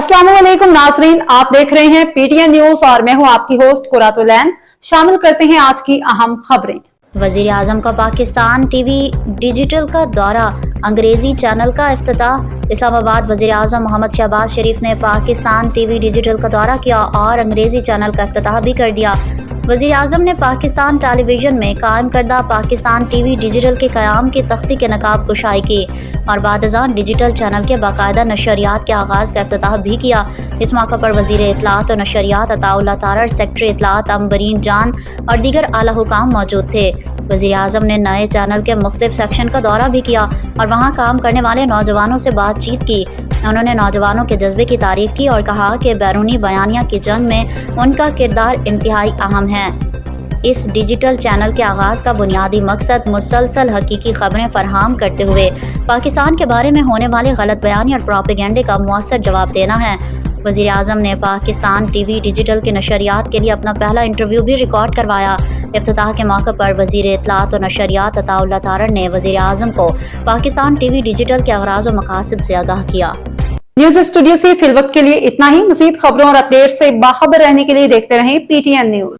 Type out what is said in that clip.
अस्सलाम वालेकुम नाजरीन, आप देख रहे हैं पीटीएन न्यूज और मैं हूं आपकी होस्ट कुरातुलैन। शामिल करते हैं आज की अहम खबरें। वजीर आजम का पाकिस्तान टीवी डिजिटल का दौरा, अंग्रेजी चैनल का इफ्तिताह। इस्लामाबाद वजीर आजम मोहम्मद शहबाज शरीफ ने पाकिस्तान टीवी डिजिटल का दौरा किया और अंग्रेजी चैनल का इफ्तिताह भी कर दिया। वजीर आजम ने पाकिस्तान टेलीविजन में कायम करदा पाकिस्तान टीवी डिजिटल के क़याम की तख्ती के नकाब कुशाई की और बादजान डिजिटल चैनल के बाकायदा नशरियात के आगाज़ का इफ्तिताह भी किया। इस मौके पर वज़ीर इत्तलात और नशरियात अताउल्लाह तारड़, सेक्रेटरी इत्तलात अम्बरीन जान और दीगर आला हुकाम मौजूद थे। वज़ीर आज़म ने नए चैनल के मुख्तलिफ सेक्शन का दौरा भी किया और वहाँ काम करने वाले नौजवानों से बातचीत की। उन्होंने नौजवानों के जज्बे की तारीफ़ की और कहा कि बैरूनी बयानिया की जंग में उनका किरदार इंतहाई अहम है। इस डिजिटल चैनल के आगाज़ का बुनियादी मकसद मुसलसल हकीकी खबरें फराहम करते हुए पाकिस्तान के बारे में होने वाले गलत बयानी और प्रोपेगेंडे का मुअस्सर जवाब देना है। वज़ीर आज़म ने पाकिस्तान टीवी डिजिटल के नशरियात के लिए अपना पहला इंटरव्यू भी रिकॉर्ड करवाया। इफ्तिताह के मौके पर वज़ीर इत्तलात और नशरियात अताउल्लाह तारड़ ने वज़ीर आज़म को पाकिस्तान टीवी डिजिटल के अगराज़ व मकासद से आगाह किया। न्यूज स्टूडियो से फिलवक्त के लिए इतना ही। मज़ीद खबरों और अपडेट से बाखबर रहने के लिए देखते रहें पीटीएन न्यूज।